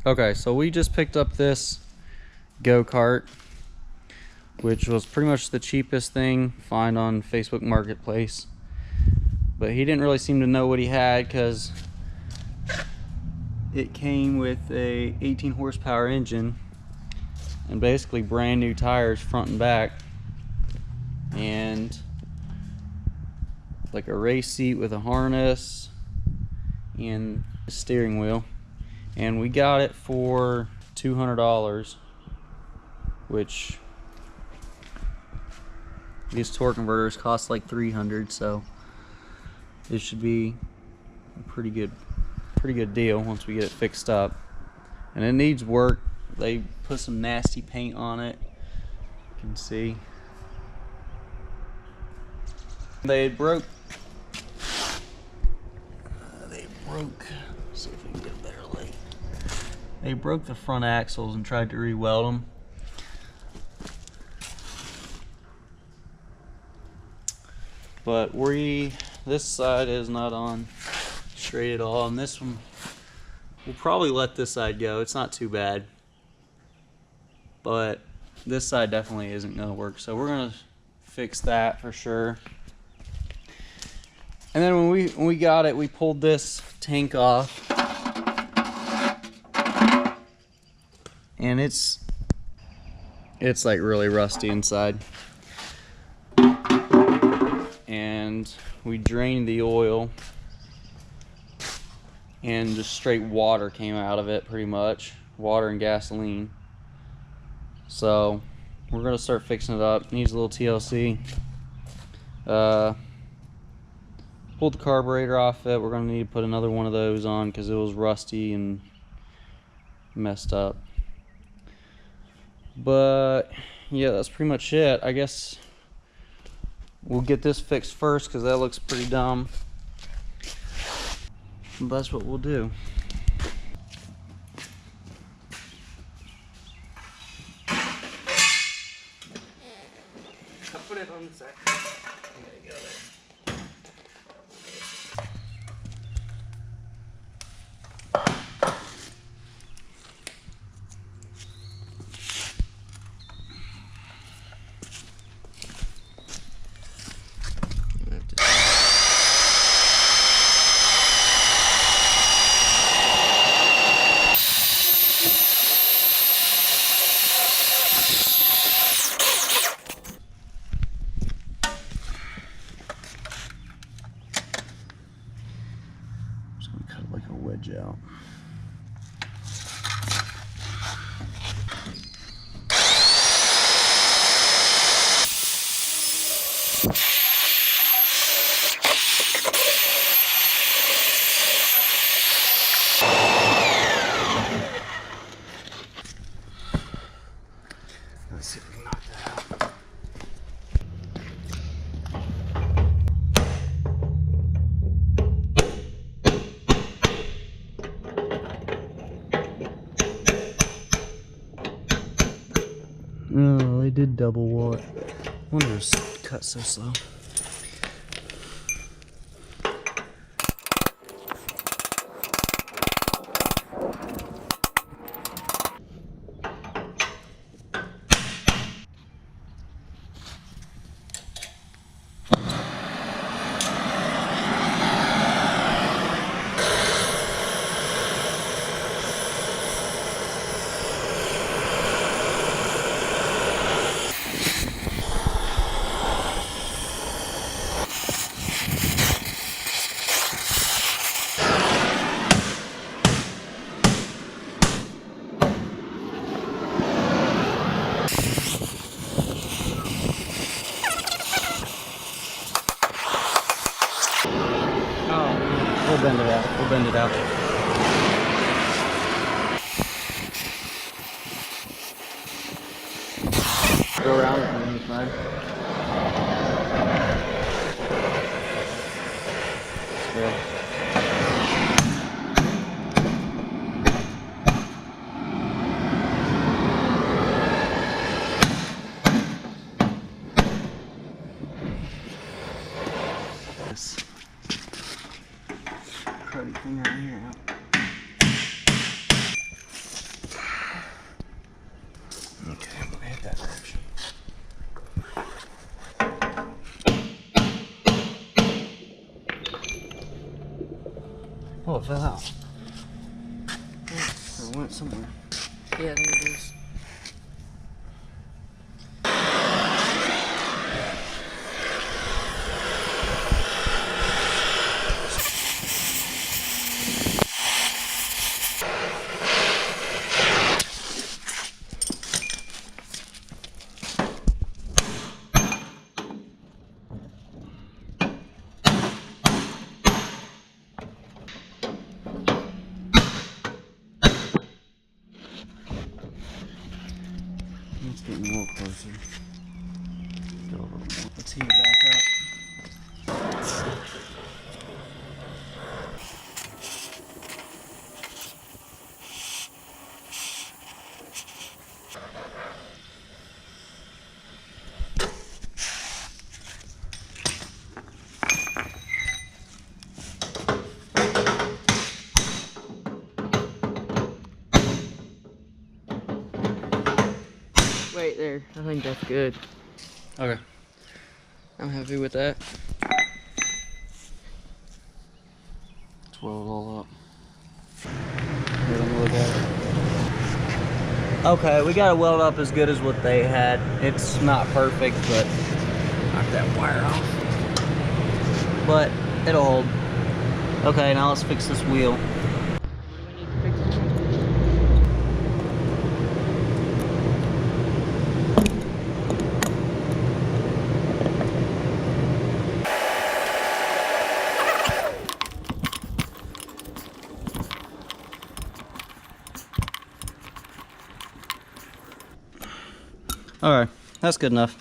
Okay, so we just picked up this go-kart, which was pretty much the cheapest thing find on Facebook Marketplace. But he didn't really seem to know what he had because it came with a 18 horsepower engine and basically brand new tires front and back, and like a race seat with a harness and a steering wheel. And we got it for $200, which these torque converters cost like $300, so it should be a pretty good deal once we get it fixed up. And it needs work. They put some nasty paint on it, you can see. They broke, see if we can get a better light. They broke the front axles and tried to re-weld them. But this side is not on straight at all, and this one, we'll probably let this side go. It's not too bad. But this side definitely isn't gonna work, so we're gonna fix that for sure. And then when we got it, we pulled this tank off, and it's like really rusty inside. And we drained the oil, and just straight water came out of it, pretty much water and gasoline. So we're gonna start fixing it up. Needs a little TLC. Pulled the carburetor off it. We're gonna need to put another one of those on because it was rusty and messed up. But yeah, that's pretty much it. I guess we'll get this fixed first because that looks pretty dumb. That's what we'll do. I'll put it on the side. There you go there. Cut like a wedge out. Let's see if we can knock that out. Oh, they did double wall it. Wonder it's cut so slow. We'll bend it out. We'll bend it out. Go around it on the inside. Good. This cruddy thing right here out. fell out. Or went somewhere. Yeah, there it is. It's getting a little closer. Go a little more. Let's heat it back up. Right there. I think that's good. Okay. I'm happy with that. Let's weld it all up. Here, let me look at it. Okay, we got it welded up as good as what they had. It's not perfect, but knock that wire off. But it'll hold. Okay, now let's fix this wheel. Alright, that's good enough.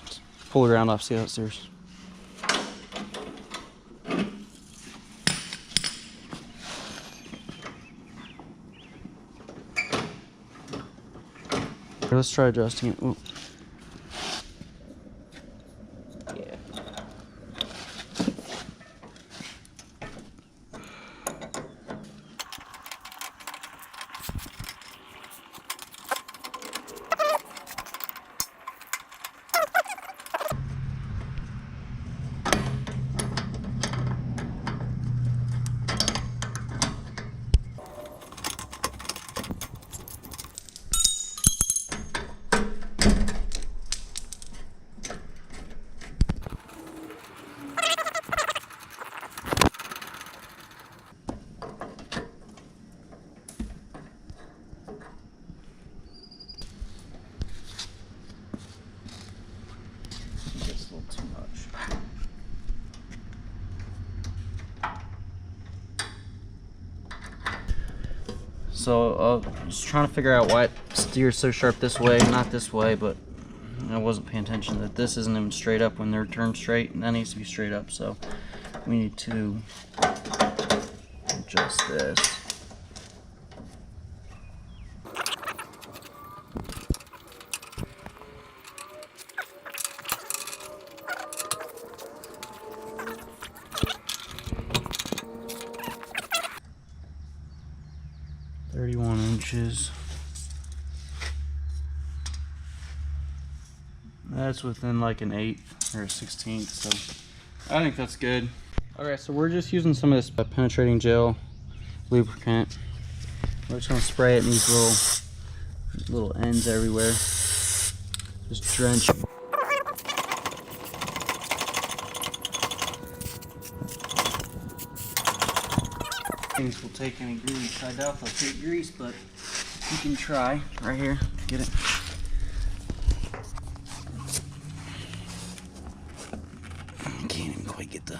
Just pull it around off, see how it steers. Here, let's try adjusting it. Ooh. Yeah. That's a little too much. So I was trying to figure out why it steers so sharp this way, not this way, but I wasn't paying attention that this isn't even straight up when they're turned straight, and that needs to be straight up. So we need to adjust this. Inches. That's within like an 1/8 or a 1/16, so I think that's good. Okay, so we're just using some of this penetrating gel lubricant. We're just gonna spray it in these little ends everywhere. Just drench. Things will take any grease. I doubt they'll take grease, but you can try. Right here, get it. I can't even quite get the.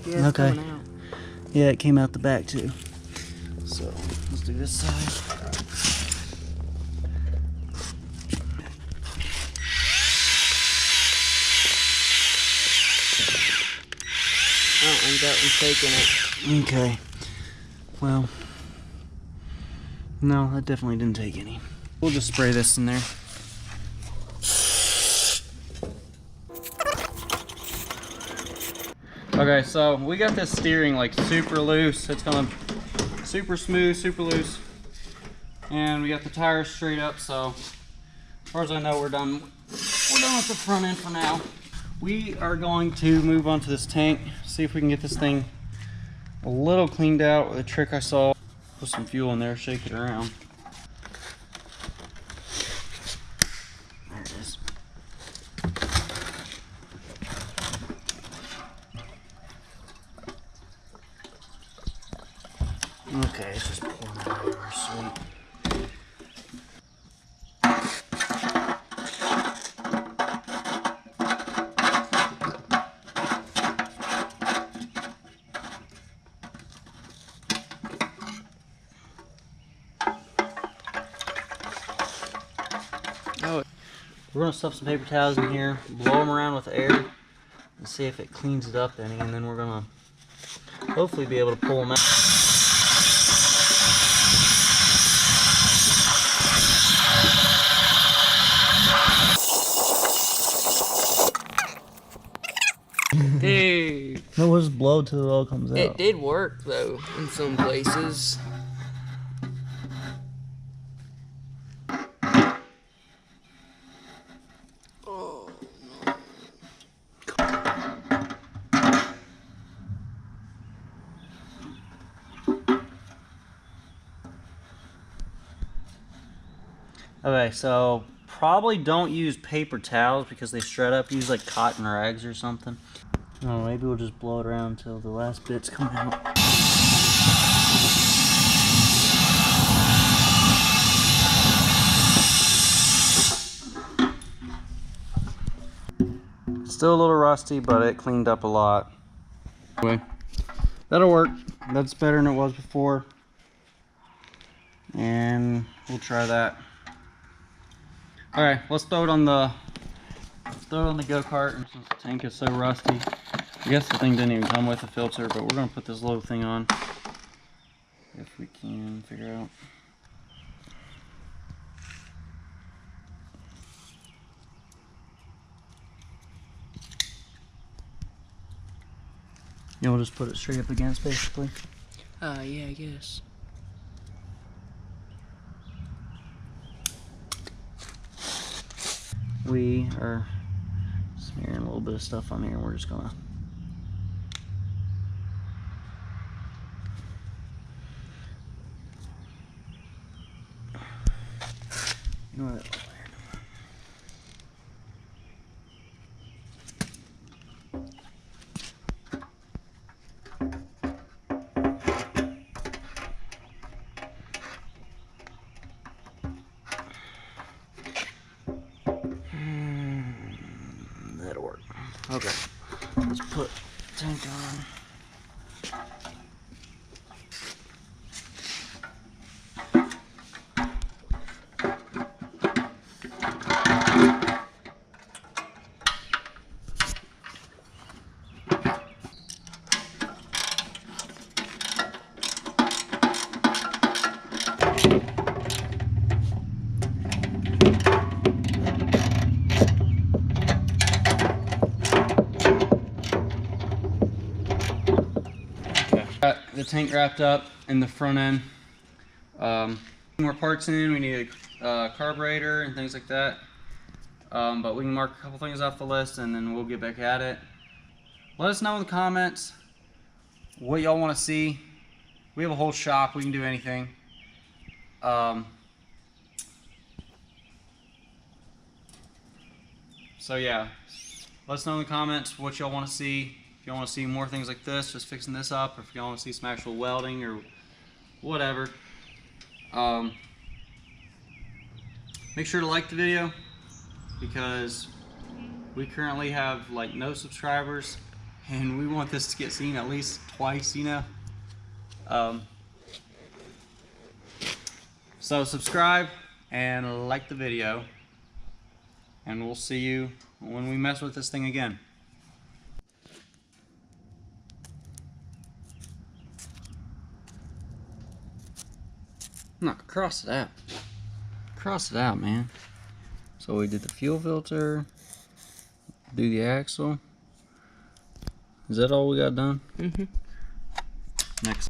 Yeah, okay. Coming out. Yeah, it came out the back too. So let's do this side. I don't think that one's taking it. Okay. Well, no, that definitely didn't take any. We'll just spray this in there. Okay, so we got this steering like super loose. It's going super smooth, super loose. And we got the tires straight up, so as far as I know, we're done with done with the front end for now. We are going to move on to this tank, see if we can get this thing a little cleaned out with a trick I saw. Put some fuel in there, shake it around. There it is. Okay, it's just pouring it everywhere, sweet. Oh, We're gonna stuff some paper towels in here, blow them around with air, and see if it cleans it up any, and then we're gonna hopefully be able to pull them out. dude. No, we'll just blow till it all comes out. It did work though in some places. Oh no. Okay, so probably don't use paper towels because they shred up. Use like cotton rags or something. No, maybe we'll just blow it around until the last bits come out. Still a little rusty, but it cleaned up a lot. Anyway, that'll work. That's better than it was before. And we'll try that. Alright, let's throw it on the go-kart. Since the tank is so rusty. I guess the thing didn't even come with a filter, but we're gonna put this little thing on. If we can figure out. Yeah, we'll just put it straight up against basically. Yeah, I guess. We are smearing a little bit of stuff on here and we're just gonna you know what? That'll work. Okay, let's put the tank on. Got the tank wrapped up in the front end. More parts in. We need a carburetor and things like that. But we can mark a couple things off the list and then we'll get back at it. Let us know in the comments what y'all want to see. We have a whole shop. We can do anything. So yeah, let us know in the comments what y'all want to see. If you want to see more things like this, just fixing this up, or if you want to see some actual welding or whatever. Make sure to like the video because we currently have like no subscribers and we want this to get seen at least twice, you know. So subscribe and like the video and we'll see you when we mess with this thing again. I'm not gonna cross it out. Cross it out, man. So we did the fuel filter, do the axle. Is that all we got done? Mm-hmm. Next.